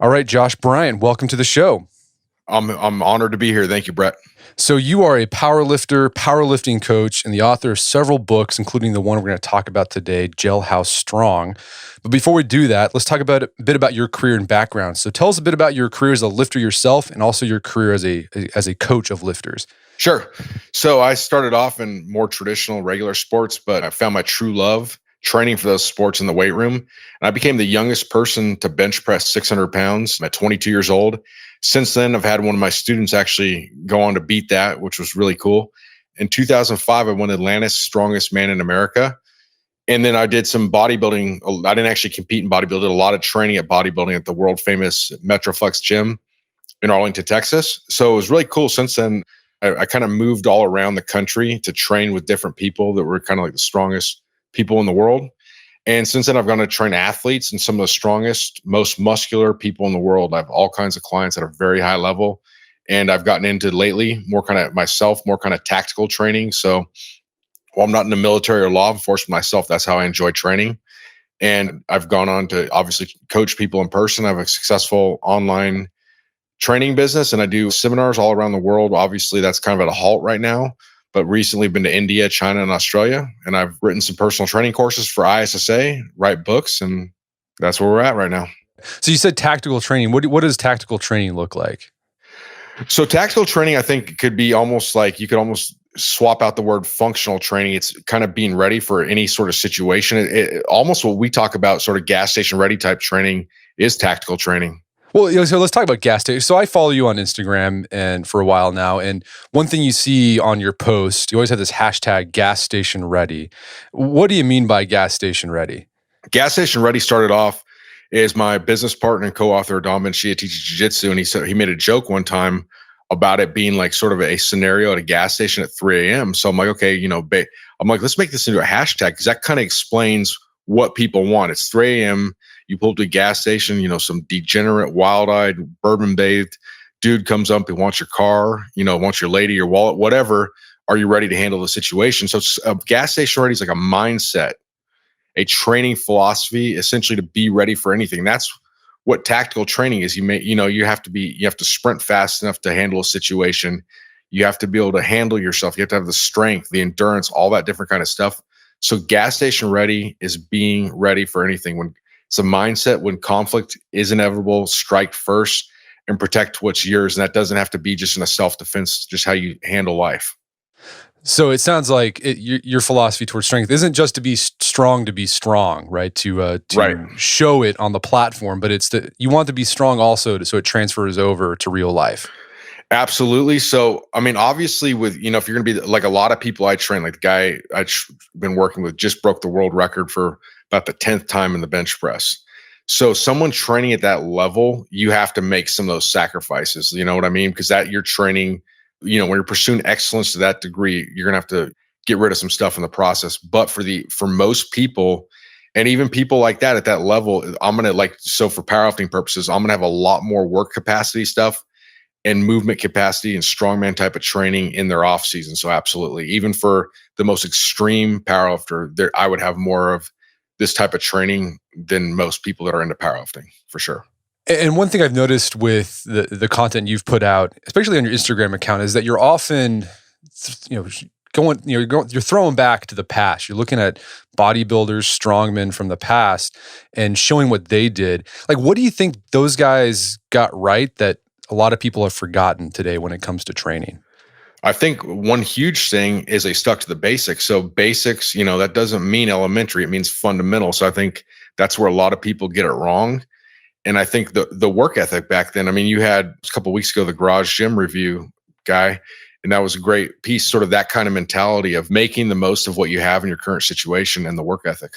All right, Josh Bryant, welcome to the show. I'm honored to be here. Thank you, Brett. So you are a powerlifter, powerlifting coach, and the author of several books, including the one we're going to talk about today, Jailhouse Strong. But before we do that, let's talk about a bit about your career and background. So tell us a bit about your career as a lifter yourself, and also your career as a coach of lifters. Sure. So I started off in more traditional, regular sports, but I found my true love training for those sports in the weight room. And I became the youngest person to bench press 600 pounds at 22 years old. Since then, I've had one of my students actually go on to beat that, which was really cool. In 2005, I won Atlantis Strongest Man in America. And then I did some bodybuilding. I didn't actually compete in bodybuilding. I did a lot of training at bodybuilding at the world famous Metroflex gym in Arlington, Texas. So it was really cool. Since then, I kind of moved all around the country to train with different people that were kind of like the strongest people in the world. And since then, I've gone to train athletes and some of the strongest, most muscular people in the world. I have all kinds of clients at a very high level. And I've gotten into lately more kind of myself, more kind of tactical training. So while I'm not in the military or law enforcement myself, that's how I enjoy training. And I've gone on to obviously coach people in person. I have a successful online training business and I do seminars all around the world. Obviously, that's kind of at a halt right now, but recently been to India, China, and Australia. And I've written some personal training courses for ISSA, write books, and that's where we're at right now. So you said tactical training. What does tactical training look like? So tactical training, I think, could be almost like you could almost swap out the word functional training. It's kind of being ready for any sort of situation. Almost what we talk about, sort of gas station ready type training, is tactical training. Well, so let's talk about gas station. So I follow you on Instagram and for a while now, and one thing you see on your post, you always have this hashtag gas station ready. What do you mean by gas station ready? Gas station ready started off as my business partner and co-author Don Benchia teaches jiu-jitsu, and he made a joke one time about it being like sort of a scenario at a gas station at 3 a.m. So I'm like, okay, I'm like, let's make this into a hashtag because that kind of explains what people want. It's 3 a.m. You pull up to a gas station, some degenerate, wild-eyed, bourbon-bathed dude comes up, he wants your car, wants your lady, your wallet, whatever. Are you ready to handle the situation? So a gas station ready is like a mindset, a training philosophy, essentially to be ready for anything. That's what tactical training is. You have to sprint fast enough to handle a situation. You have to be able to handle yourself. You have to have the strength, the endurance, all that different kind of stuff. So gas station ready is being ready for anything. When it's a mindset, when conflict is inevitable, strike first and protect what's yours. And that doesn't have to be just in a self-defense, just how you handle life. So it sounds like your philosophy towards strength isn't just to be strong, right? To Right. show it on the platform, but you want to be strong also so it transfers over to real life. Absolutely. So, I mean, obviously if you're going to be like a lot of people I train, like the guy I've been working with just broke the world record for about the 10th time in the bench press. So someone training at that level, you have to make some of those sacrifices. You know what I mean? Because you're training, when you're pursuing excellence to that degree, you're going to have to get rid of some stuff in the process. But for most people, and even people like that at that level, I'm going to so for powerlifting purposes, I'm going to have a lot more work capacity stuff and movement capacity and strongman type of training in their off season. So absolutely, even for the most extreme powerlifter, I would have more of this type of training than most people that are into powerlifting, for sure. And one thing I've noticed with the content you've put out, especially on your Instagram account, is that you're often, you're throwing back to the past. You're looking at bodybuilders, strongmen from the past, and showing what they did. Like, what do you think those guys got right that a lot of people have forgotten today when it comes to training? I think one huge thing is they stuck to the basics. So basics, that doesn't mean elementary. It means fundamental. So I think that's where a lot of people get it wrong. And I think the work ethic back then, I mean, you had a couple of weeks ago, the Garage Gym Review guy, and that was a great piece, sort of that kind of mentality of making the most of what you have in your current situation and the work ethic.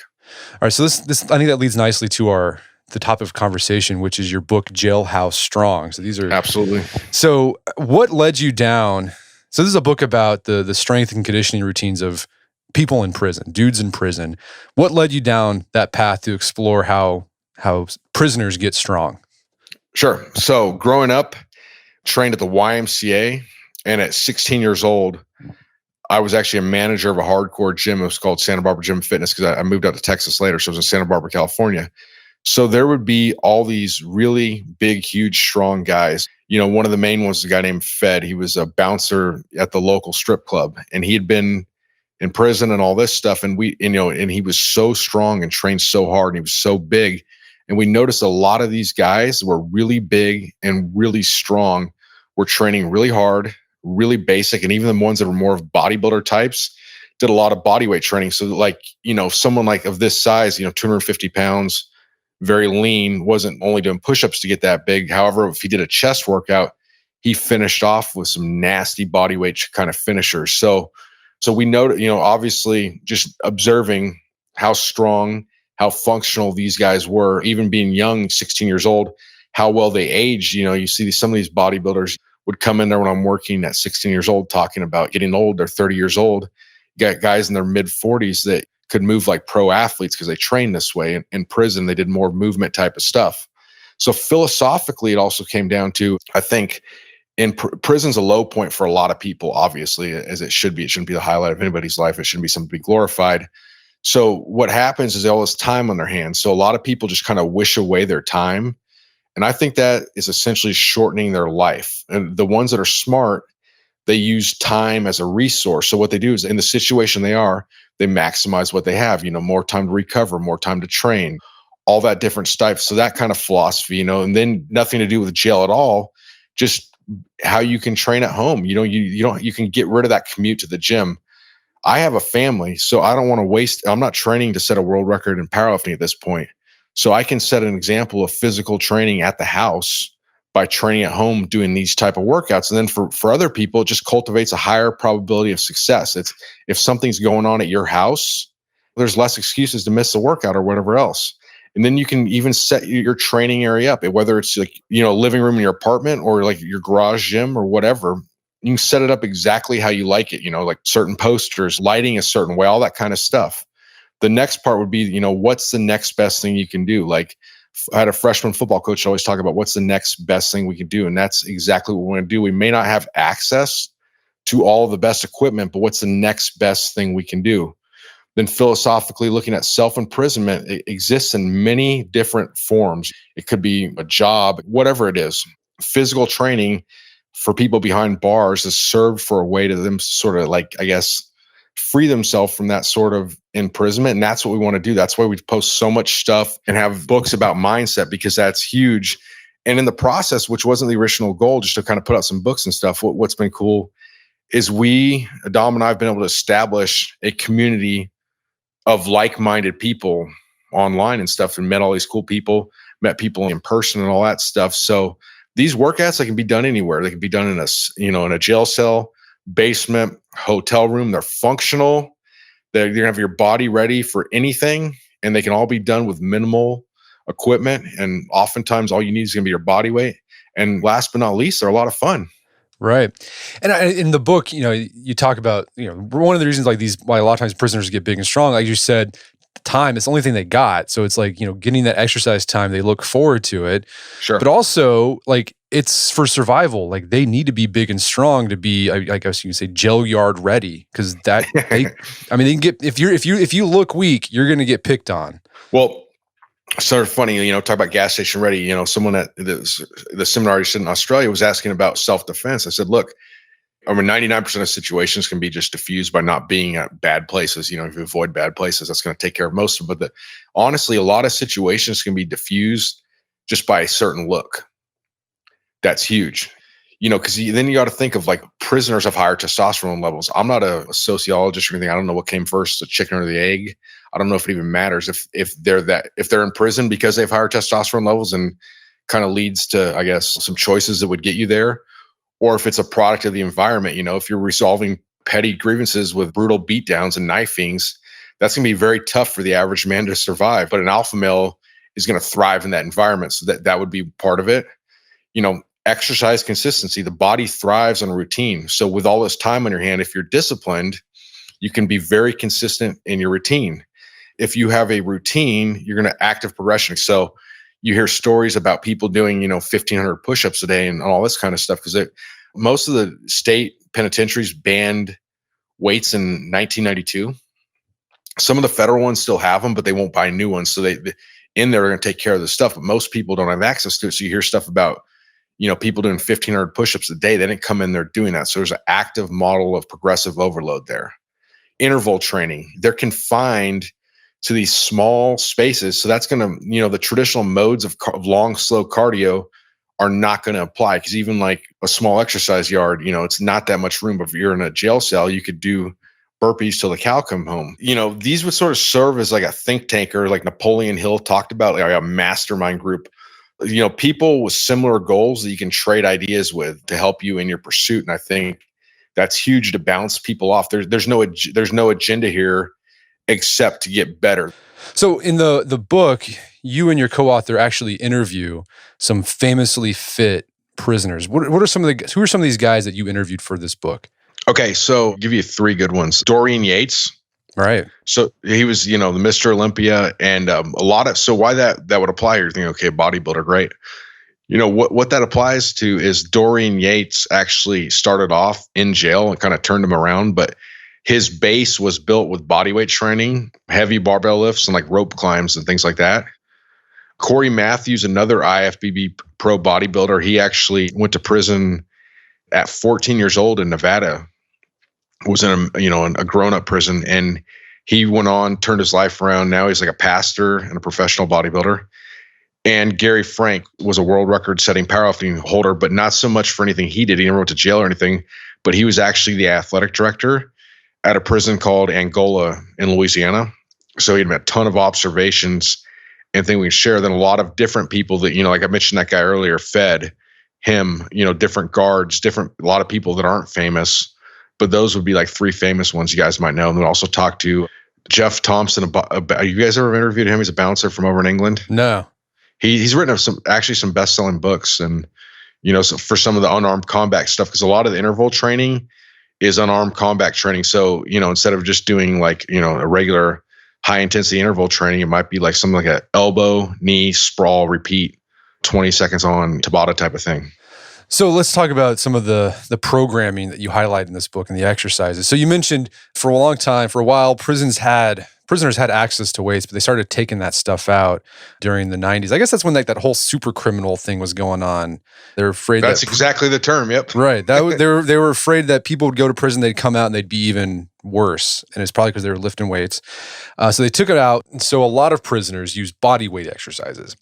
All right. So this I think that leads nicely to the topic of conversation, which is your book, Jailhouse Strong. So these are absolutely. So what led you down? So this is a book about the strength and conditioning routines of people in prison, dudes in prison. What led you down that path to explore how prisoners get strong? Sure. So growing up, trained at the YMCA, and at 16 years old, I was actually a manager of a hardcore gym. It was called Santa Barbara Gym Fitness because I moved out to Texas later. So it was in Santa Barbara, California. So there would be all these really big, huge, strong guys. One of the main ones was a guy named Fed. He was a bouncer at the local strip club, and he had been in prison and all this stuff. And and he was so strong and trained so hard, and he was so big. And we noticed a lot of these guys were really big and really strong, were training really hard, really basic. And even the ones that were more of bodybuilder types did a lot of body weight training. So someone like of this size, 250 pounds, very lean, wasn't only doing push-ups to get that big. However, if he did a chest workout, he finished off with some nasty body weight kind of finishers. So we know, obviously just observing how strong, how functional these guys were, even being young, 16 years old, how well they aged. You see some of these bodybuilders would come in there when I'm working at 16 years old talking about getting old. They're 30 years old. Got guys in their mid 40s that could move like pro athletes because they trained this way. In prison, they did more movement type of stuff. So philosophically, it also came down to, I think, prison's a low point for a lot of people, obviously, as it should be. It shouldn't be the highlight of anybody's life. It shouldn't be something to be glorified. So what happens is they all this time on their hands. So a lot of people just kind of wish away their time. And I think that is essentially shortening their life. And the ones that are smart, they use time as a resource. So what they do is in the situation they are, they maximize what they have, more time to recover, more time to train, all that different stuff. So that kind of philosophy, and then nothing to do with jail at all, just how you can train at home. You can get rid of that commute to the gym. I have a family, so I don't want to waste. I'm not training to set a world record in powerlifting at this point. So I can set an example of physical training at the house by training at home, doing these type of workouts. And then for other people, it just cultivates a higher probability of success. It's if something's going on at your house, there's less excuses to miss the workout or whatever else. And then you can even set your training area up, whether it's living room in your apartment or like your garage gym or whatever. You can set it up exactly how you like it, like certain posters, lighting a certain way, all that kind of stuff. The next part would be, what's the next best thing you can do? Like I had a freshman football coach always talk about what's the next best thing we can do. And that's exactly what we want to do. We may not have access to all of the best equipment, but what's the next best thing we can do? Then philosophically looking at self-imprisonment, it exists in many different forms. It could be a job, whatever it is. Physical training for people behind bars is served for a way to them sort of free themselves from that sort of imprisonment. And that's what we want to do. That's why we post so much stuff and have books about mindset, because that's huge. And in the process, which wasn't the original goal, just to kind of put out some books and stuff, what's been cool is Dom and I have been able to establish a community of like-minded people online and stuff, and met all these cool people, met people in person and all that stuff. So these workouts, they can be done anywhere. They can be done in a jail cell, basement, hotel room. They're functional. You're gonna have your body ready for anything, and they can all be done with minimal equipment. And oftentimes, all you need is gonna be your body weight. And last but not least, they're a lot of fun. Right. And in the book, you talk about, one of the reasons why a lot of times prisoners get big and strong, like you said, time is the only thing they got. So it's like, getting that exercise time, they look forward to it. Sure. But also it's for survival. Like they need to be big and strong to be, I guess you can say, jail yard ready. Cause they can get, if you look weak, you're going to get picked on. Well, sort of funny, talk about gas station ready. Someone at the seminar I did in Australia was asking about self-defense. I said, look, 99% of situations can be just diffused by not being at bad places. If you avoid bad places, that's going to take care of most of them. But honestly, a lot of situations can be diffused just by a certain look. That's huge. Because then you got to think of prisoners have higher testosterone levels. I'm not a sociologist or anything. I don't know what came first, the chicken or the egg. I don't know if it even matters if they're in prison because they have higher testosterone levels and kind of leads to, I guess, some choices that would get you there, or if it's a product of the environment. If you're resolving petty grievances with brutal beatdowns and knifings, that's going to be very tough for the average man to survive. But an alpha male is going to thrive in that environment, so that would be part of it. Exercise consistency. The body thrives on a routine. So with all this time on your hand, if you're disciplined, you can be very consistent in your routine. If you have a routine, you're going to active progression. So you hear stories about people doing, 1,500 push-ups a day and all this kind of stuff, because most of the state penitentiaries banned weights in 1992. Some of the federal ones still have them, but they won't buy new ones. So in there are going to take care of this stuff, but most people don't have access to it. So you hear stuff about, people doing 1,500 push-ups a day. They didn't come in there doing that. So there's an active model of progressive overload there. Interval training, they're confined to these small spaces. So that's going to, the traditional modes of long, slow cardio are not going to apply, because even like a small exercise yard, it's not that much room. But if you're in a jail cell, you could do burpees till the cow come home. These would sort of serve as like a think tank, or like Napoleon Hill talked about, like a mastermind group. People with similar goals that you can trade ideas with to help you in your pursuit. And I think that's huge to bounce people off. There's no agenda here except to get better. So in the book, you and your co-author actually interview some famously fit prisoners. Who are some of these guys that you interviewed for this book? Okay, so I'll give you three good ones. Dorian Yates. Right. So he was, the Mr. Olympia, and so why that would apply, you're thinking, okay, bodybuilder, great. What that applies to is Dorian Yates actually started off in jail and kind of turned him around, but his base was built with bodyweight training, heavy barbell lifts, and like rope climbs and things like that. Corey Matthews, another IFBB pro bodybuilder, he actually went to prison at 14 years old in Nevada. Was in a grown-up prison, and he went on, turned his life around. Now he's like a pastor and a professional bodybuilder. And Gary Frank was a world record-setting powerlifting holder, but not so much for anything he did. He never went to jail or anything, but he was actually the athletic director at a prison called Angola in Louisiana. So he had a ton of observations and things we can share. Then a lot of different people that, like I mentioned that guy earlier, fed him, different guards, a lot of people that aren't famous. But those would be like three famous ones you guys might know. And then also talk to Jeff Thompson. You guys ever interviewed him? He's a bouncer from over in England. No. He's written some best-selling books, and so for some of the unarmed combat stuff, because a lot of the interval training is unarmed combat training. So instead of just doing like a regular high-intensity interval training, it might be like something like a elbow, knee, sprawl, repeat, 20 seconds on Tabata type of thing. So let's talk about some of the programming that you highlight in this book and the exercises. So you mentioned for a while, prisoners had access to weights, but they started taking that stuff out during the 90s. I guess that's when that whole super criminal thing was going on. They're afraid that's exactly the term. Yep. Right. They were afraid that people would go to prison, they'd come out and they'd be even worse. And it's probably because they were lifting weights. So they took it out. And so a lot of prisoners use body weight exercises.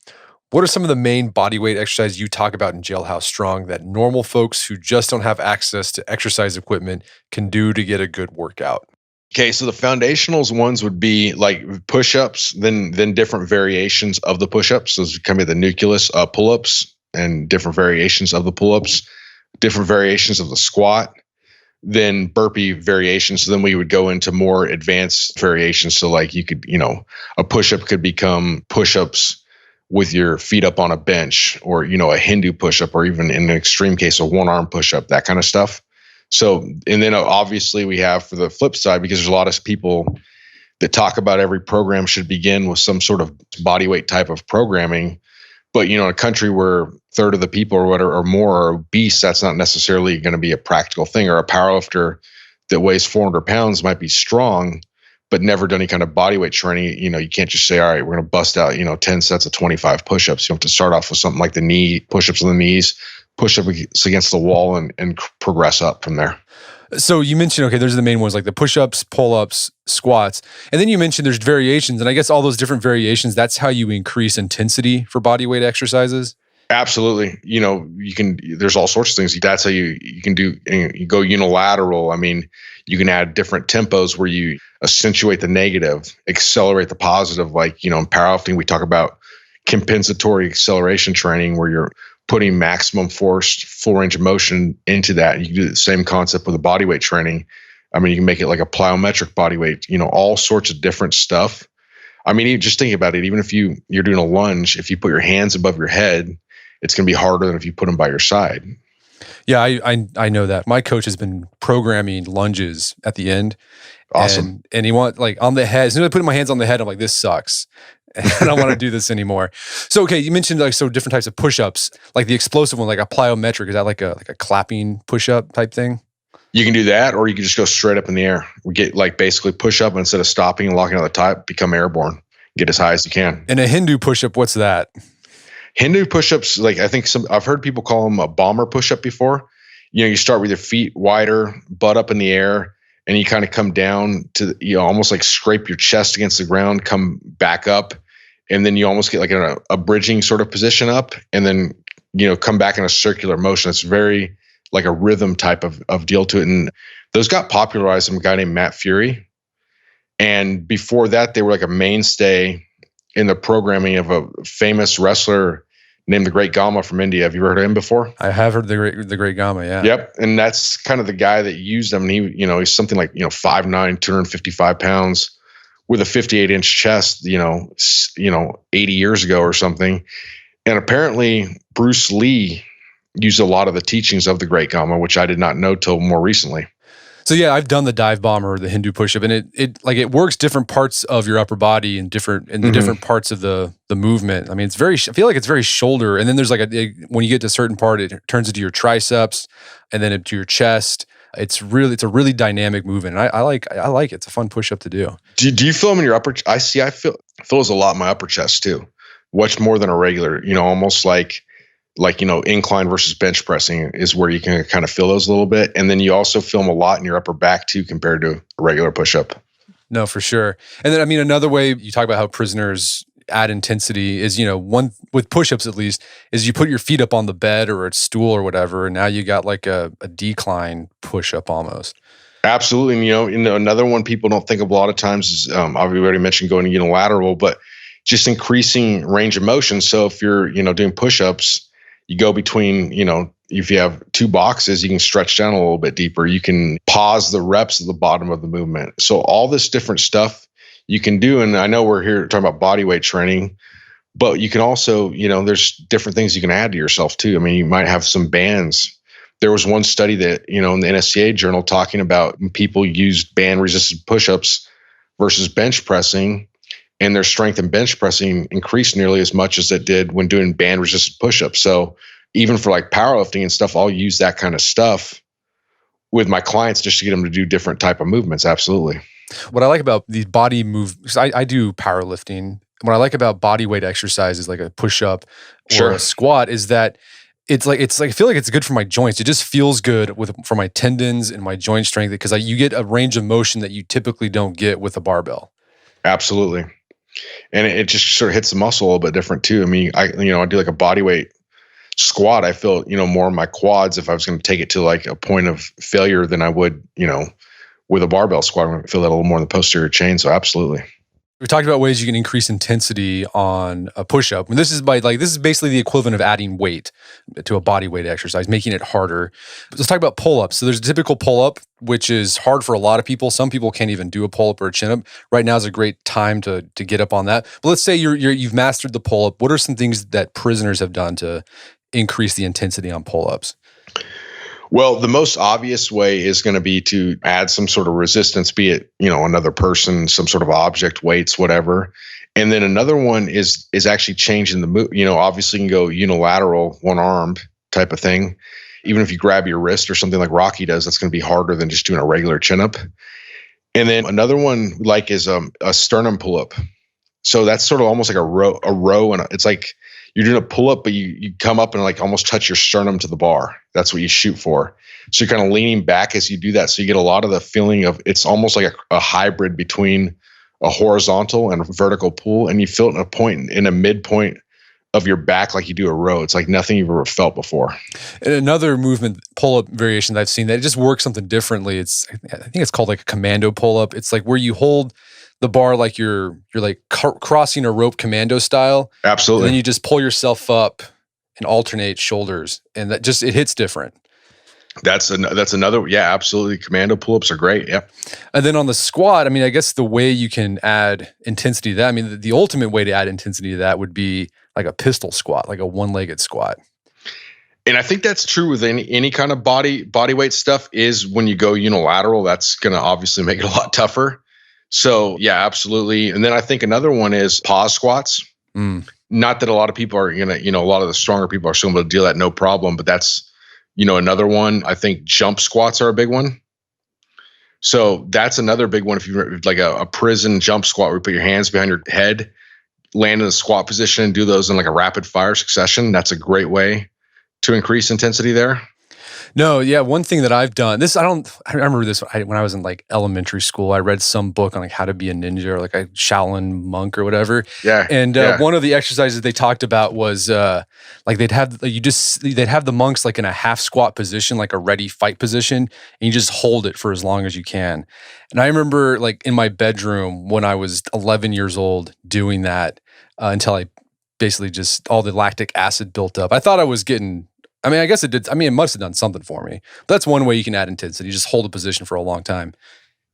What are some of the main bodyweight exercises you talk about in Jailhouse Strong that normal folks who just don't have access to exercise equipment can do to get a good workout? Okay, so the foundationals ones would be like push-ups, then different variations of the push-ups. Those would come in the nucleus, pull-ups, and different variations of the pull-ups, different variations of the squat, then burpee variations. So then we would go into more advanced variations. So like you could, a push-up could become push-ups with your feet up on a bench, or, a Hindu push-up, or even in an extreme case, a one-arm push-up, that kind of stuff. So, and then obviously we have for the flip side, because there's a lot of people that talk about every program should begin with some sort of bodyweight type of programming. But, in a country where a third of the people or whatever or more are obese, that's not necessarily going to be a practical thing. Or a powerlifter that weighs 400 pounds might be strong, but never done any kind of bodyweight training. You can't just say, all right, we're going to bust out, 10 sets of 25 push-ups. You have to start off with something like the knee, push-ups on the knees, push-ups against the wall, and progress up from there. So you mentioned, okay, those are the main ones, like the push-ups, pull-ups, squats. And then you mentioned there's variations. And I guess all those different variations, that's how you increase intensity for bodyweight exercises? Absolutely. There's all sorts of things. That's how you can do, you go unilateral. I mean, you can add different tempos where you accentuate the negative, accelerate the positive. Like, in powerlifting, we talk about compensatory acceleration training, where you're putting maximum force, full range of motion into that. You can do the same concept with the bodyweight training. I mean, you can make it like a plyometric bodyweight, all sorts of different stuff. I mean, just think about it. Even if you're doing a lunge, if you put your hands above your head, it's going to be harder than if you put them by your side. Yeah, I know that. My coach has been programming lunges at the end. Awesome. And he wants, like, on the head. As soon as I put my hands on the head, I'm like, this sucks. And I don't want to do this anymore. So, okay, you mentioned different types of push-ups, like the explosive one, like a plyometric. Is that like a clapping push-up type thing? You can do that, or you can just go straight up in the air. We get basically push up, and instead of stopping and locking on the top, become airborne. get as high as you can. And a Hindu push-up, what's that? Hindu push-ups, like I've heard people call them a bomber push-up before. You start with your feet wider, butt up in the air, and you kind of come down to, almost like scrape your chest against the ground, come back up, and then you almost get like a bridging sort of position up, and then, come back in a circular motion. It's very like a rhythm type of deal to it. And those got popularized by a guy named Matt Fury. And before that, they were like a mainstay in the programming of a famous wrestler named the Great Gama from India. Have you heard of him before? I have heard the Great Gama, yeah. Yep. And that's kind of the guy that used them. And he's something like, 5'9", 255 pounds with a 58-inch chest, 80 years ago or something. And apparently Bruce Lee used a lot of the teachings of the Great Gama, which I did not know till more recently. So yeah, I've done the dive bomber or the Hindu push-up, and it works different parts of your upper body and the different parts of the movement. I mean, I feel like it's very shoulder, and then there's like when you get to a certain part, it turns into your triceps, and then into your chest. It's a really dynamic movement. And I like it. It's a fun push-up to do. Do you feel them in your upper? I feel it a lot in my upper chest too. Much more than a regular, almost like incline versus bench pressing is where you can kind of feel those a little bit. And then you also feel them a lot in your upper back too, compared to a regular push-up. No, for sure. And then, I mean, another way you talk about how prisoners add intensity is, one with push-ups at least, is you put your feet up on the bed or a stool or whatever, and now you got like a decline push-up almost. Absolutely. And, another one people don't think of a lot of times is, I've already mentioned going unilateral, but just increasing range of motion. So if you're, doing push-ups, you go between, if you have two boxes, you can stretch down a little bit deeper. You can pause the reps at the bottom of the movement. So all this different stuff you can do. And I know we're here talking about body weight training, but you can also, there's different things you can add to yourself too. I mean, you might have some bands. There was one study that, in the NSCA journal talking about people used band resisted push-ups versus bench pressing, and their strength in bench pressing increased nearly as much as it did when doing band resisted push-ups. So even for like powerlifting and stuff, I'll use that kind of stuff with my clients just to get them to do different type of movements. Absolutely. What I like about these body because I do powerlifting. What I like about body weight exercises like a push-up or a squat is that it's like I feel like it's good for my joints. It just feels good for my tendons and my joint strength because you get a range of motion that you typically don't get with a barbell. Absolutely. And it just sort of hits the muscle a little bit different too. I mean, I do like a body weight squat. I feel, more in my quads if I was going to take it to like a point of failure than I would, with a barbell squat. I'm going to feel that a little more in the posterior chain. So absolutely. We talked about ways you can increase intensity on a push-up. And this is basically the equivalent of adding weight to a body weight exercise, making it harder. Let's talk about pull-ups. So there's a typical pull-up, which is hard for a lot of people. Some people can't even do a pull-up or a chin-up. Right now is a great time to get up on that. But let's say you've mastered the pull-up. What are some things that prisoners have done to increase the intensity on pull-ups? Well, the most obvious way is going to be to add some sort of resistance, be it, another person, some sort of object, weights, whatever. And then another one is actually changing the move. Obviously you can go unilateral, one arm type of thing. Even if you grab your wrist or something like Rocky does, that's going to be harder than just doing a regular chin up. And then another one is a sternum pull up. So that's sort of almost like a row, and it's like you're doing a pull up, but you come up and like almost touch your sternum to the bar. That's what you shoot for. So you're kind of leaning back as you do that. So you get a lot of the feeling of it's almost like a hybrid between a horizontal and a vertical pull, and you feel it in a midpoint of your back like you do a row. It's like nothing you've ever felt before. And another movement pull-up variation that I've seen that it just works something differently. I think it's called like a commando pull-up. It's like where you hold the bar like you're like crossing a rope commando style. Absolutely. And then you just pull yourself up and alternate shoulders, and that just it hits different. That's another, yeah, absolutely. Commando pull-ups are great. Yeah. And then on the squat, I mean, I guess the way you can add intensity to that, I mean, the ultimate way to add intensity to that would be like a pistol squat, like a one-legged squat. And I think that's true with any kind of body weight stuff is when you go unilateral, that's going to obviously make it a lot tougher. So yeah, absolutely. And then I think another one is pause squats. Not that a lot of people are going to, a lot of the stronger people are still able to deal with that no problem, but that's, another one. I think jump squats are a big one. So that's another big one. If you like a prison jump squat where you put your hands behind your head, land in a squat position and do those in like a rapid fire succession. That's a great way to increase intensity there. No, yeah. One thing that I've done, I remember this when I was in like elementary school. I read some book on like how to be a ninja or like a Shaolin monk or whatever. Yeah. And one of the exercises they talked about was like they'd have the monks like in a half squat position, like a ready fight position, and you just hold it for as long as you can. And I remember like in my bedroom when I was 11 years old doing that until I basically just all the lactic acid built up. I thought I was getting. I mean, I guess it did. I mean, it must have done something for me. But that's one way you can add intensity. You just hold a position for a long time.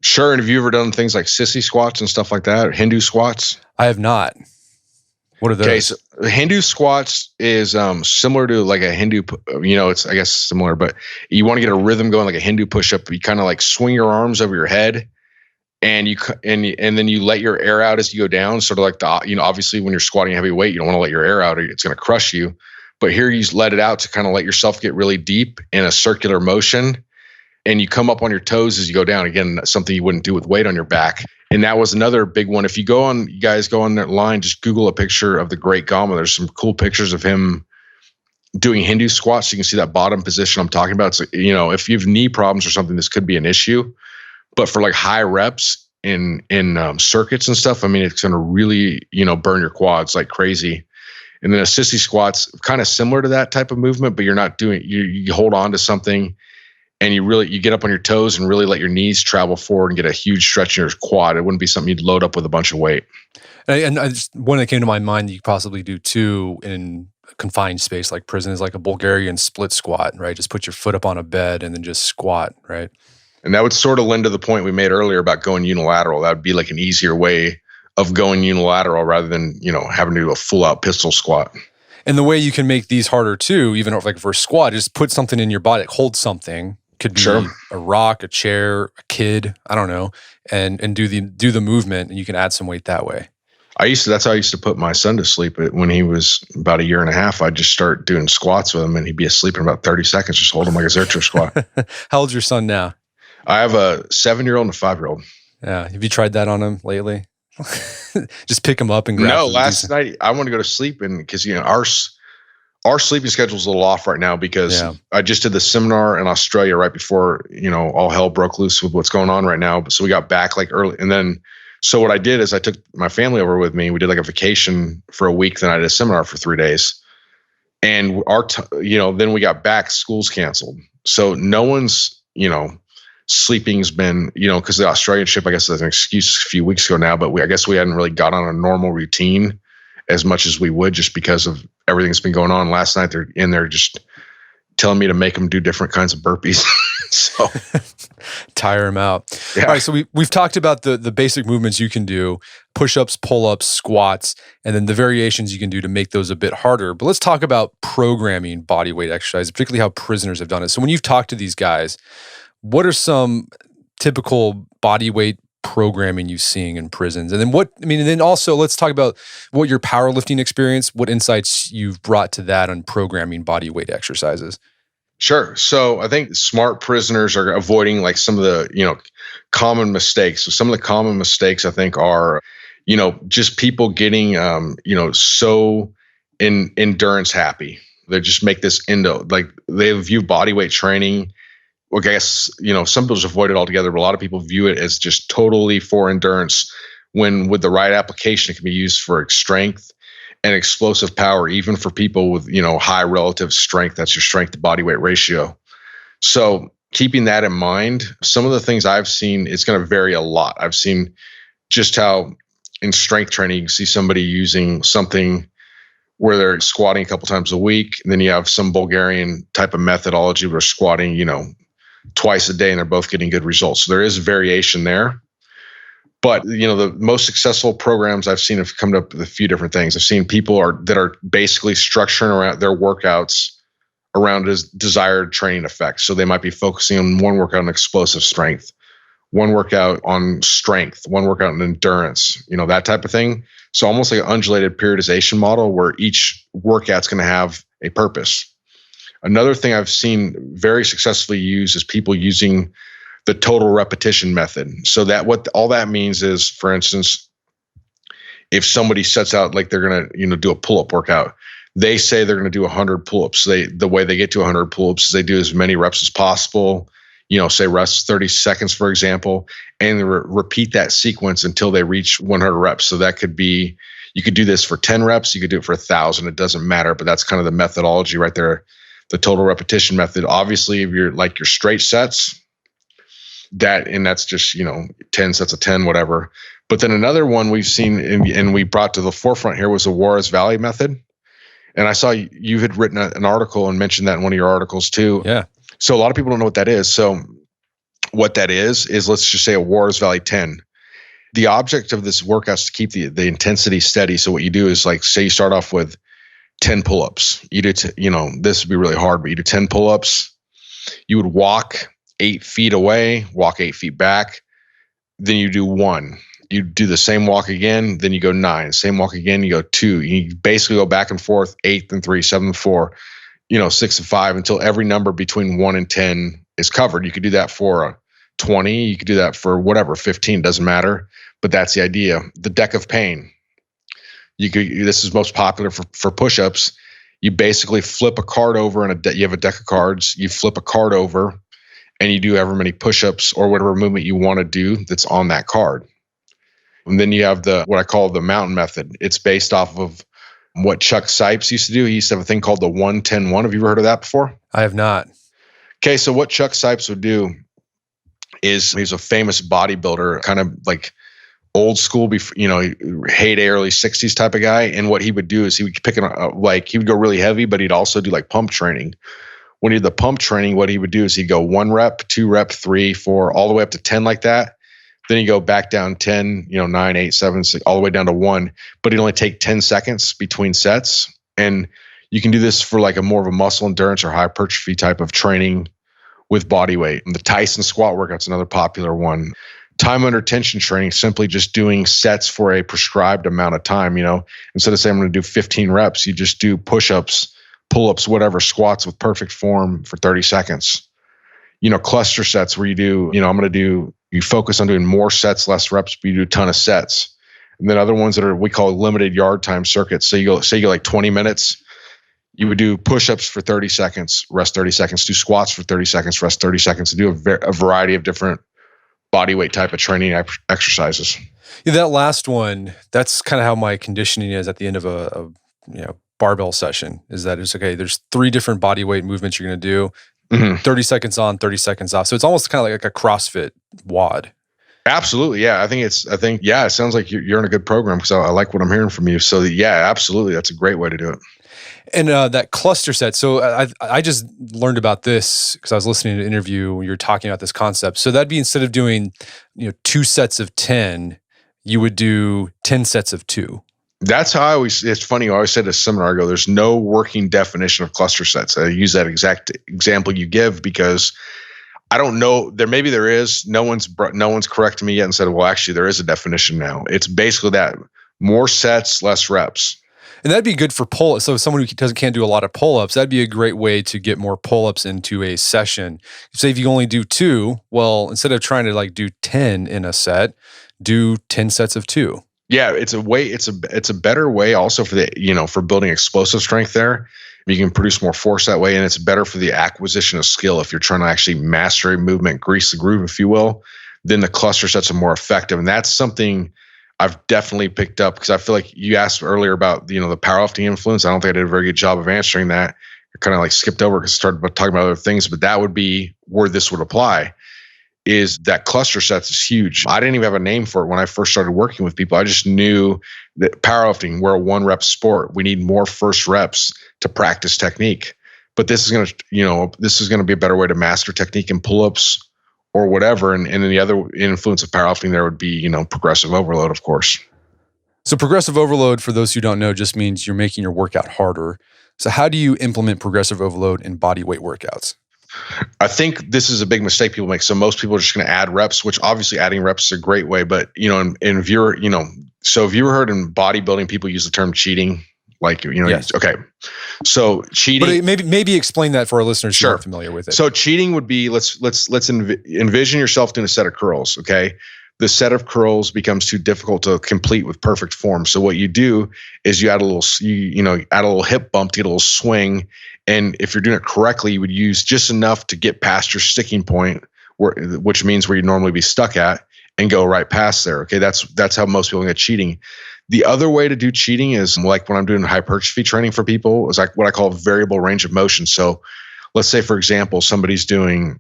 Sure. And have you ever done things like sissy squats and stuff like that, or Hindu squats? I have not. What are those? Okay, so Hindu squats is similar to like a Hindu, it's I guess similar, but you want to get a rhythm going like a Hindu push-up. You kind of like swing your arms over your head, and then you let your air out as you go down. Sort of like obviously when you're squatting heavy weight, you don't want to let your air out or it's going to crush you. But here you let it out to kind of let yourself get really deep in a circular motion. And you come up on your toes as you go down. Again, something you wouldn't do with weight on your back. And that was another big one. If you guys go on that line, just Google a picture of the Great Gama. There's some cool pictures of him doing Hindu squats. You can see that bottom position I'm talking about. So, if you have knee problems or something, this could be an issue. But for like high reps in circuits and stuff, I mean, it's going to really, burn your quads like crazy. And then a sissy squat's kind of similar to that type of movement, but you're not doing, you hold on to something and you get up on your toes and really let your knees travel forward and get a huge stretch in your quad. It wouldn't be something you'd load up with a bunch of weight. And one that came to my mind that you could possibly do too in a confined space like prison is like a Bulgarian split squat, right? Just put your foot up on a bed and then just squat, right? And that would sort of lend to the point we made earlier about going unilateral. That would be like an easier way of going unilateral rather than, having to do a full out pistol squat. And the way you can make these harder too, even like for a squat, is put something in your body, like hold something. Could be a rock, a chair, a kid, I don't know, and do the movement, and you can add some weight that way. That's how I used to put my son to sleep. When he was about a year and a half, I'd just start doing squats with him and he'd be asleep in about 30 seconds, just hold him like a Zercher squat. How old's your son now? I have a 7-year-old and a 5-year-old. Yeah. Have you tried that on him lately? Just pick him up and grab him. No, last night I wanted to go to sleep, and because our sleeping schedule is a little off right now because I just did the seminar in Australia right before all hell broke loose with what's going on right now. So we got back like early, and then so what I did is I took my family over with me. We did like a vacation for a week. Then I did a seminar for 3 days, and then we got back. School's canceled, so no one's sleeping's been, because the Australian trip, I guess that's an excuse a few weeks ago now, but I guess we hadn't really got on a normal routine as much as we would just because of everything that's been going on. Last night, they're in there just telling me to make them do different kinds of burpees. So tire them out. Yeah. All right. So we've talked about the basic movements you can do, push-ups, pull-ups, squats, and then the variations you can do to make those a bit harder. But let's talk about programming body weight exercise, particularly how prisoners have done it. So when you've talked to these guys, what are some typical body weight programming you're seeing in prisons? And then and then also let's talk about what your powerlifting experience, what insights you've brought to that on programming body weight exercises. Sure. So I think smart prisoners are avoiding like some of the, common mistakes. So some of the common mistakes I think are, just people getting, so endurance happy. They just make this they view body weight training. Well, I guess, some people just avoid it altogether, but a lot of people view it as just totally for endurance when with the right application, it can be used for strength and explosive power, even for people with, high relative strength. That's your strength to body weight ratio. So keeping that in mind, some of the things I've seen, it's going to vary a lot. I've seen just how in strength training, you can see somebody using something where they're squatting a couple times a week. And then you have some Bulgarian type of methodology where they're squatting, twice a day, and they're both getting good results. So there is variation there. But, the most successful programs I've seen have come up with a few different things. I've seen people that are basically structuring around their workouts around his desired training effects. So they might be focusing on one workout on explosive strength, one workout on strength, one workout on endurance, that type of thing. So almost like an undulated periodization model where each workout's going to have a purpose. Another thing I've seen very successfully used is people using the total repetition method. So that what all that means is, for instance, if somebody sets out like they're going to, do a pull-up workout, they say they're going to do 100 pull-ups. The way they get to 100 pull-ups is they do as many reps as possible, say rest 30 seconds, for example, and repeat that sequence until they reach 100 reps. So that could be, you could do this for 10 reps, you could do it for 1,000. It doesn't matter, but that's kind of the methodology right there, the total repetition method. Obviously, if you're like your straight sets, that's just, 10 sets of 10, whatever. But then another one we've seen and we brought to the forefront here was the Juarez Valley method. And I saw you had written an article and mentioned that in one of your articles too. Yeah. So a lot of people don't know what that is. So what that is let's just say a Juarez Valley 10. The object of this workout is to keep the intensity steady. So what you do is, like, say you start off with 10 pull-ups. You do, this would be really hard, but you do 10 pull-ups. You would walk 8 feet away, walk 8 feet back. Then you do 1. You do the same walk again, then you go 9. Same walk again, you go 2. You basically go back and forth, 8 and 3, 7 and 4, 6 and 5, until every number between 1 and 10 is covered. You could do that for 20. You could do that for whatever, 15, doesn't matter. But that's the idea. The deck of pain. This is most popular for push-ups. You basically flip a card over and you have a deck of cards. You flip a card over and you do however many push-ups or whatever movement you want to do that's on that card. And then you have what I call the mountain method. It's based off of what Chuck Sipes used to do. He used to have a thing called the 1-10-1. Have you ever heard of that before? I have not. Okay, so what Chuck Sipes would do is, he's a famous bodybuilder, kind of like old school, heyday early 60s type of guy. And what he would do is he would he would go really heavy, but he'd also do like pump training. When he did the pump training, what he would do is he'd go 1 rep, 2 rep, 3, 4, all the way up to 10 like that. Then you go back down 10, 9, 8, 7, 6, all the way down to 1. But he'd only take 10 seconds between sets. And you can do this for like a more of a muscle endurance or hypertrophy type of training with body weight. And the Tyson squat workout's another popular one. Time under tension training, simply just doing sets for a prescribed amount of time. Instead of saying I'm going to do 15 reps, you just do push-ups, pull-ups, whatever, squats with perfect form for 30 seconds. Cluster sets where you do, you focus on doing more sets, less reps, but you do a ton of sets. And then other ones that we call limited yard time circuits. So you go like 20 minutes, you would do push-ups for 30 seconds, rest 30 seconds, do squats for 30 seconds, rest 30 seconds, to do a variety of different body weight type of training exercises. Yeah, that last one, that's kind of how my conditioning is at the end of a barbell session, is that it's okay, there's 3 different body weight movements you're going to do. Mm-hmm. 30 seconds on, 30 seconds off. So it's almost kind of like a CrossFit WOD. Absolutely. Yeah. I think it sounds like you're in a good program, because I like what I'm hearing from you. So yeah, absolutely. That's a great way to do it. And that cluster set. So I just learned about this because I was listening to an interview when you were talking about this concept. So that'd be, instead of doing 2 sets of 10, you would do 10 sets of 2. It's funny, I always said at a seminar, I go, there's no working definition of cluster sets. I use that exact example you give because I don't know, maybe there is, no one's corrected me yet and said, well, actually there is a definition now. It's basically that, more sets, less reps. And that'd be good for pull-ups. So someone who can't do a lot of pull-ups, that'd be a great way to get more pull-ups into a session. Say if you only do 2, well, instead of trying to do 10 in a set, do 10 sets of 2. Yeah, it's a better way also for for building explosive strength there. You can produce more force that way, and it's better for the acquisition of skill. If you're trying to actually master a movement, grease the groove, if you will, then the cluster sets are more effective. And that's something I've definitely picked up, because I feel like you asked earlier about the powerlifting influence. I don't think I did a very good job of answering that. I kind of skipped over because I started talking about other things, but that would be where this would apply. Is that cluster sets is huge. I didn't even have a name for it when I first started working with people. I just knew that powerlifting, we're a 1-rep sport. We need more first reps to practice technique. But this is going to be a better way to master technique in pull-ups or whatever. And then the other influence of powerlifting there would be, progressive overload, of course. So progressive overload, for those who don't know, just means you're making your workout harder. So how do you implement progressive overload in body weight workouts? I think this is a big mistake people make. So most people are just going to add reps, which obviously adding reps is a great way. But, if you're heard in bodybuilding, people use the term cheating. Yes. Okay. So cheating. But maybe explain that for our listeners who aren't familiar with it. So cheating would be, let's envision yourself doing a set of curls. Okay. the set of curls becomes too difficult to complete with perfect form. So what you do is you add a little, add a little hip bump to get a little swing. And if you're doing it correctly, you would use just enough to get past your sticking point, which means where you'd normally be stuck at, and go right past there. Okay, that's how most people get cheating. The other way to do cheating is like when I'm doing hypertrophy training for people, is like what I call variable range of motion. So let's say, for example, somebody's doing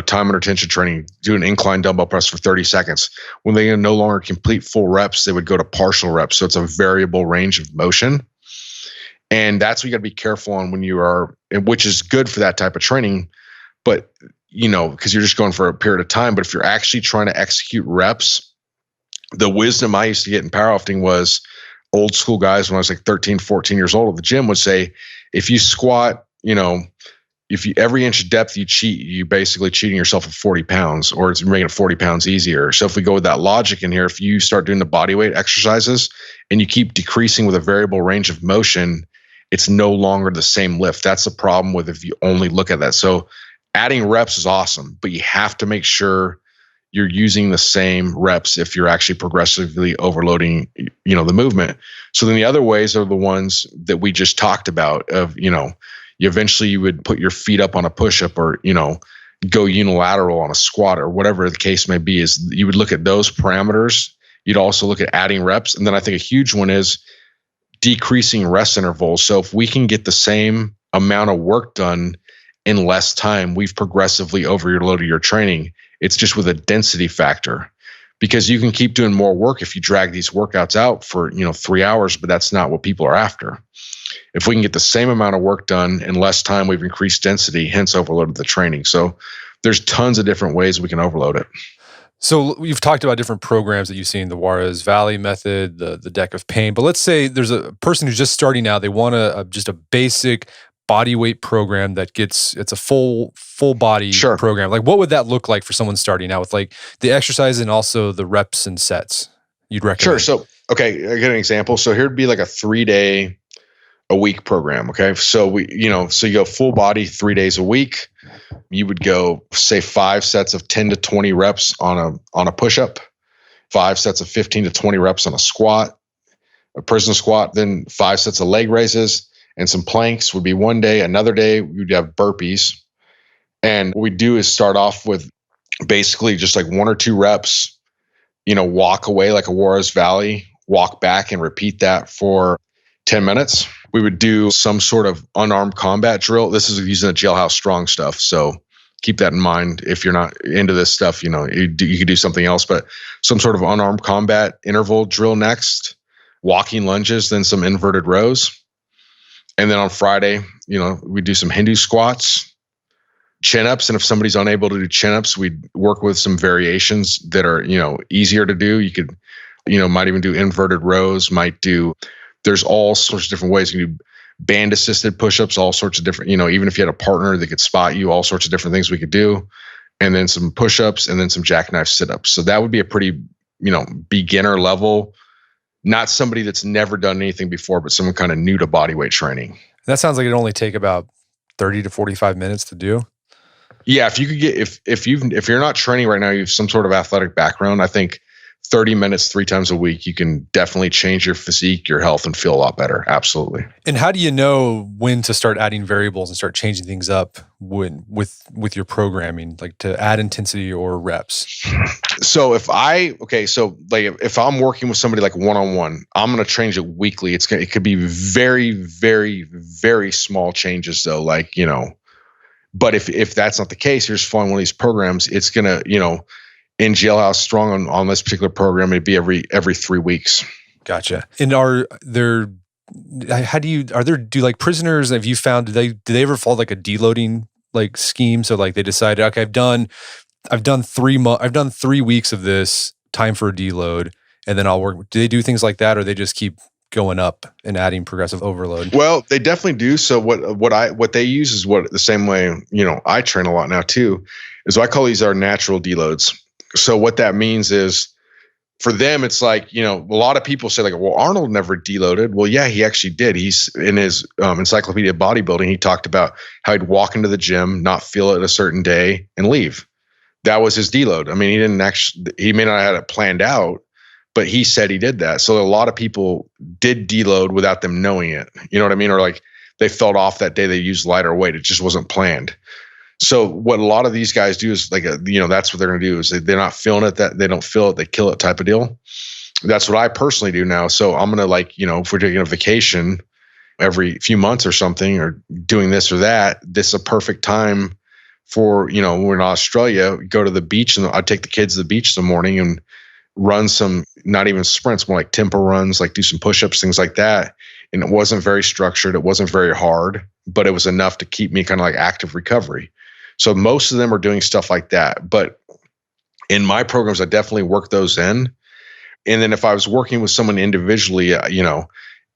time under tension training, do an incline dumbbell press for 30 seconds. When they no longer complete full reps, they would go to partial reps. So it's a variable range of motion. And that's what you got to be careful on when you are, which is good for that type of training, but because you're just going for a period of time. But if you're actually trying to execute reps, the wisdom I used to get in powerlifting was old school guys when I was like 13, 14 years old at the gym would say, if you squat, if you every inch of depth you cheat, you basically cheating yourself of 40 pounds, or it's making it 40 pounds easier. So if we go with that logic in here, if you start doing the body weight exercises and you keep decreasing with a variable range of motion, it's no longer the same lift. That's the problem with if you only look at that. So adding reps is awesome, but you have to make sure you're using the same reps if you're actually progressively overloading, the movement. So then the other ways are the ones that we just talked about of, you would put your feet up on a push-up or, go unilateral on a squat or whatever the case may be, is you would look at those parameters. You'd also look at adding reps. And then I think a huge one is decreasing rest intervals. So if we can get the same amount of work done in less time, we've progressively overloaded your training. It's just with a density factor, because you can keep doing more work if you drag these workouts out for 3 hours, but that's not what people are after. If we can get the same amount of work done in less time, we've increased density, hence overloaded the training. So there's tons of different ways we can overload it. So you've talked about different programs that you've seen, the Juarez Valley method, the deck of pain. But let's say there's a person who's just starting out. They want just a basic body weight program it's a full body program. Like, what would that look like for someone starting out with like the exercise and also the reps and sets you'd recommend? Sure. So, okay, I get an example. So here'd be like a 3-day a week program. Okay. So so you go full body 3 days a week. You would go say 5 sets of 10 to 20 reps on a push-up, 5 sets of 15 to 20 reps on a squat, a prison squat, then 5 sets of leg raises and some planks would be one day. Another day we'd have burpees. And what we do is start off with basically just like 1 or 2 reps, walk away like a Juarez Valley, walk back and repeat that for 10 minutes. We would do some sort of unarmed combat drill. This is using the Jailhouse Strong stuff. So keep that in mind. If you're not into this stuff, you could do something else, but some sort of unarmed combat interval drill next, walking lunges, then some inverted rows. And then on Friday, we do some Hindu squats, chin-ups. And if somebody's unable to do chin-ups, we'd work with some variations that are, easier to do. You could, might even do inverted rows, there's all sorts of different ways. You can do band assisted push-ups, all sorts of different, even if you had a partner that could spot you, all sorts of different things we could do. And then some push-ups and then some jackknife sit-ups. So that would be a pretty, beginner level, not somebody that's never done anything before, but someone kind of new to body weight training. That sounds like it'd only take about 30 to 45 minutes to do. Yeah. If you could get, if you're not training right now, you have some sort of athletic background, I think 30 minutes 3 times a week, you can definitely change your physique, your health, and feel a lot better. Absolutely. And how do you know when to start adding variables and start changing things up with your programming, like to add intensity or reps? So if I'm working with somebody like one-on-one, I'm going to change it weekly. It could be very, very, very small changes though. But if that's not the case, you're just following one of these programs, it's going to, in Jailhouse Strong on this particular program, it'd be every 3 weeks. Gotcha. And do like prisoners, have you found, do they ever follow like a deloading like scheme? So like they decide, okay, I've done 3 weeks of this, time for a deload, and then I'll work. Do they do things like that, or they just keep going up and adding progressive overload? Well, they definitely do. So what they use is the same way, I train a lot now too, is I call these our natural deloads. So what that means is for them, it's like, a lot of people say like, well, Arnold never deloaded. Well, yeah, he actually did. He's in his encyclopedia of bodybuilding. He talked about how he'd walk into the gym, not feel it a certain day and leave. that was his deload. I mean, he may not have had it planned out, but he said he did that. So a lot of people did deload without them knowing it. You know what I mean? Or like they felt off that day, they used lighter weight. It just wasn't planned. So what a lot of these guys do is like, that's what they're going to do is they're not feeling it, that they don't feel it, they kill it type of deal. That's what I personally do now. So I'm going to if we're taking a vacation every few months or something, or doing this or that, this is a perfect time for, we're in Australia, go to the beach, and I take the kids to the beach in the morning and run some, not even sprints, more like tempo runs, like do some push-ups, things like that. And it wasn't very structured. It wasn't very hard, but it was enough to keep me kind of like active recovery. So most of them are doing stuff like that. But in my programs, I definitely work those in. And then if I was working with someone individually,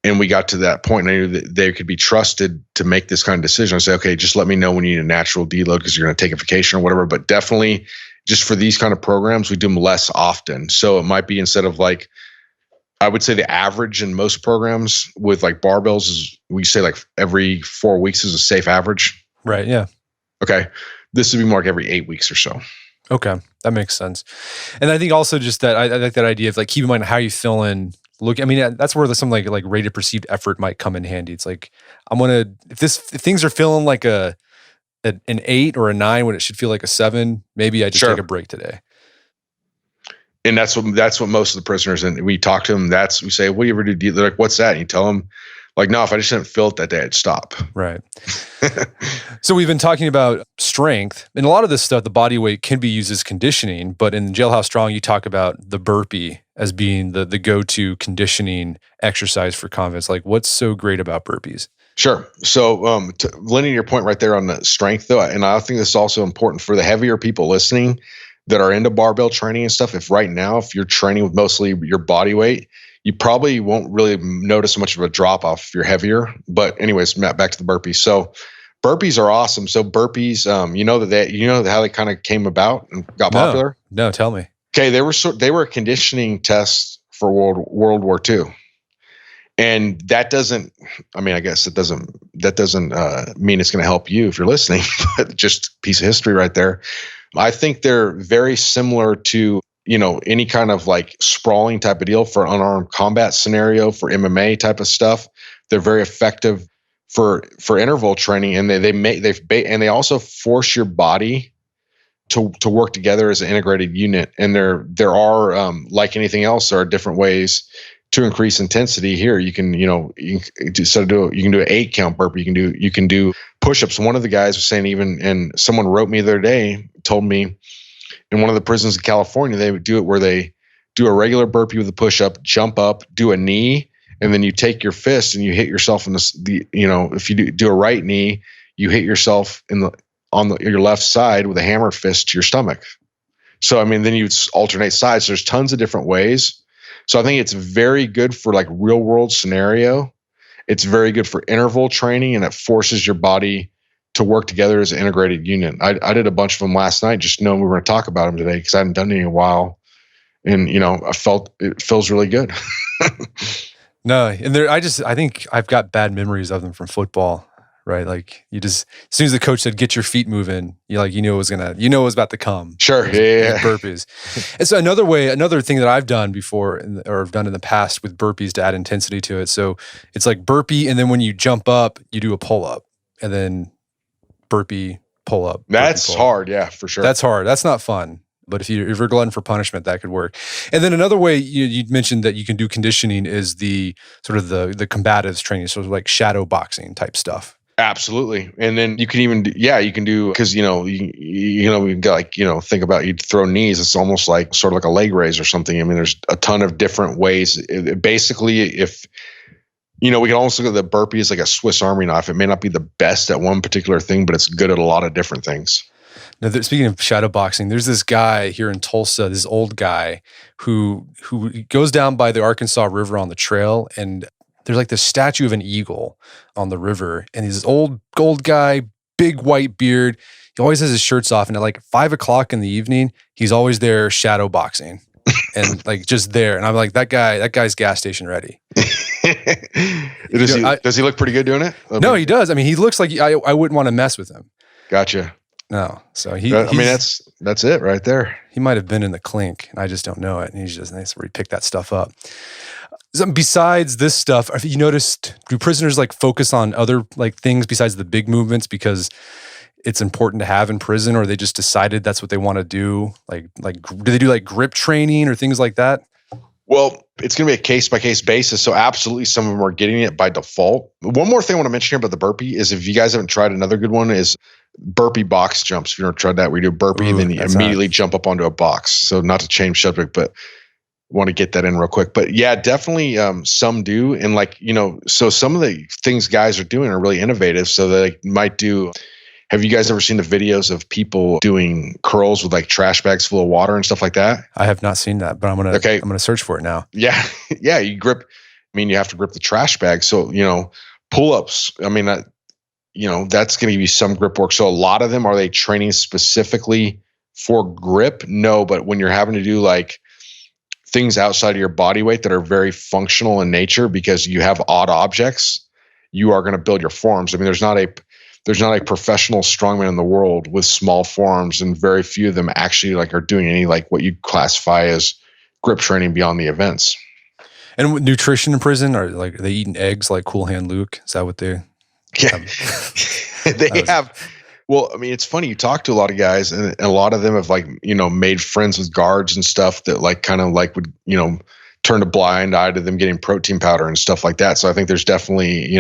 and we got to that point, and I knew that they could be trusted to make this kind of decision, I say, okay, just let me know when you need a natural deload because you're going to take a vacation or whatever. But definitely just for these kind of programs, we do them less often. So it might be, instead of like, I would say the average in most programs with like barbells is, we say like every 4 weeks is a safe average. Right. Yeah. Okay. This would be more like every 8 weeks or so. Okay. That makes sense. And I think also just that, I like that idea of like, keep in mind how you feeling. Look, I mean, that's where some like rated perceived effort might come in handy. It's like, if things are feeling like an 8 or a 9 when it should feel like a 7, maybe I just take a break today. And that's what most of the prisoners, and we talk to them, we say, what do you ever do? They're like, what's that? And you tell them, like, no, if I just didn't feel it that day, I'd stop. Right. So we've been talking about strength, and a lot of this stuff, the body weight can be used as conditioning, but in Jailhouse Strong, you talk about the burpee as being the go-to conditioning exercise for convicts. Like, what's so great about burpees? Sure. So to linear your point right there on the strength, though, and I think this is also important for the heavier people listening that are into barbell training and stuff. If you're training with mostly your body weight, you probably won't really notice much of a drop off if you're heavier. But anyways, Matt, back to the burpees. So burpees are awesome. So burpees, how they kind of came about and got popular? No, tell me. Okay, they were a conditioning test for World War II. And that doesn't, I guess that doesn't mean it's going to help you if you're listening, but just a piece of history right there. I think they're very similar to, any kind of like sprawling type of deal for unarmed combat scenario, for MMA type of stuff. They're very effective for interval training, and they also force your body to work together as an integrated unit. And there are like anything else, there are different ways to increase intensity. Here, you can do an 8 count burpee. You can do push-ups. One of the guys was saying, and someone wrote me the other day, told me in one of the prisons in California, they would do it where they do a regular burpee with a push-up, jump up, do a knee, and then you take your fist and you hit yourself in if you do a right knee, you hit yourself on your left side with a hammer fist to your stomach. So then you alternate sides. So there's tons of different ways. So I think it's very good for like real world scenario. It's very good for interval training, and it forces your body to work together as an integrated unit. I did a bunch of them last night, just knowing we were going to talk about them today because I hadn't done any in a while. And, I felt it feels really good. No, and I think I've got bad memories of them from football, right? Like as soon as the coach said, get your feet moving, it was about to come. Sure. Yeah. Burpees. And so another thing that I've done before or have done in the past with burpees to add intensity to it. So it's like burpee, and then when you jump up, you do a pull up, and then burpee, pull up. That's hard. Yeah, for sure. That's hard. That's not fun. But if you're glutton for punishment, that could work. And then another way you mentioned that you can do conditioning is the sort of the combatives training, so like shadow boxing type stuff. Absolutely. And then you can even do, because we got think about, you'd throw knees. It's almost like sort of like a leg raise or something. There's a ton of different ways. Basically, we can almost look at the burpee as like a Swiss Army knife. It may not be the best at one particular thing, but it's good at a lot of different things. Now, speaking of shadow boxing, there's this guy here in Tulsa, this old guy who goes down by the Arkansas River on the trail, and there's like this statue of an eagle on the river, and he's this old guy, big white beard. He always has his shirts off, and at like 5 o'clock in the evening, he's always there shadow boxing, and like just there. And I'm like, that guy's gas station ready. Does he look pretty good doing it? No, he does. He looks like I wouldn't want to mess with him. Gotcha. No. So that's it right there. he might have been in the clink, and I just don't know it. And he's just nice where he picked that stuff up. So besides this stuff, have you noticed, do prisoners like focus on other like things besides the big movements because it's important to have in prison, or they just decided that's what they want to do? Like, do they do like grip training or things like that? Well, it's going to be a case-by-case basis. So absolutely some of them are getting it by default. One more thing I want to mention here about the burpee is, if you guys haven't tried, another good one is burpee box jumps. If you've never tried that, where you do a burpee and then you immediately jump up onto a box. So not to change subject, but want to get that in real quick. But yeah, definitely some do. And like, so some of the things guys are doing are really innovative. So they might do, have you guys ever seen the videos of people doing curls with like trash bags full of water and stuff like that? I have not seen that, but I'm gonna search for it now. Yeah. Yeah. You have to grip the trash bag. So, pull-ups, that's going to be some grip work. So a lot of them, are they training specifically for grip? No, but when you're having to do like things outside of your body weight that are very functional in nature because you have odd objects, you are going to build your forearms. There's not a professional strongman in the world with small forearms, and very few of them actually like are doing any like what you classify as grip training beyond the events. And with nutrition in prison, are they eating eggs like Cool Hand Luke? Is that what they? Yeah, they have. Well, it's funny. You talk to a lot of guys, and a lot of them have made friends with guards and stuff that would turn a blind eye to them getting protein powder and stuff like that. So I think there's definitely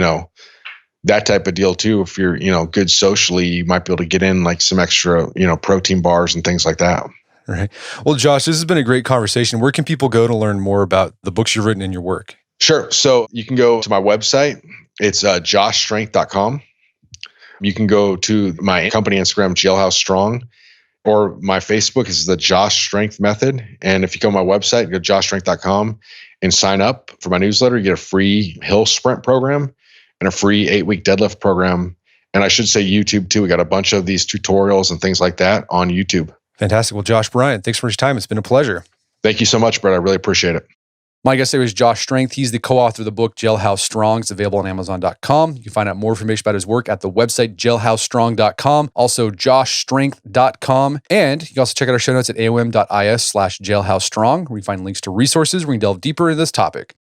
that type of deal too. If you're good socially, you might be able to get in like some extra protein bars and things like that. Right. Well, Josh, this has been a great conversation. Where can people go to learn more about the books you've written and your work? Sure. So you can go to my website. It's joshstrength.com. You can go to my company Instagram, Jailhouse Strong, or my Facebook is the Josh Strength Method. And if you go to my website, go to joshstrength.com and sign up for my newsletter, you get a free hill sprint program and a free 8-week deadlift program. And I should say YouTube too. We got a bunch of these tutorials and things like that on YouTube. Fantastic. Well, Josh Bryant, thanks for your time. It's been a pleasure. Thank you so much, Brett. I really appreciate it. My guest today was Josh Strength. He's the co-author of the book, Jailhouse Strong. It's available on Amazon.com. You can find out more information about his work at the website, jailhousestrong.com. Also, joshstrength.com. And you can also check out our show notes at aom.is/jailhousestrong, where you find links to resources where you can delve deeper into this topic.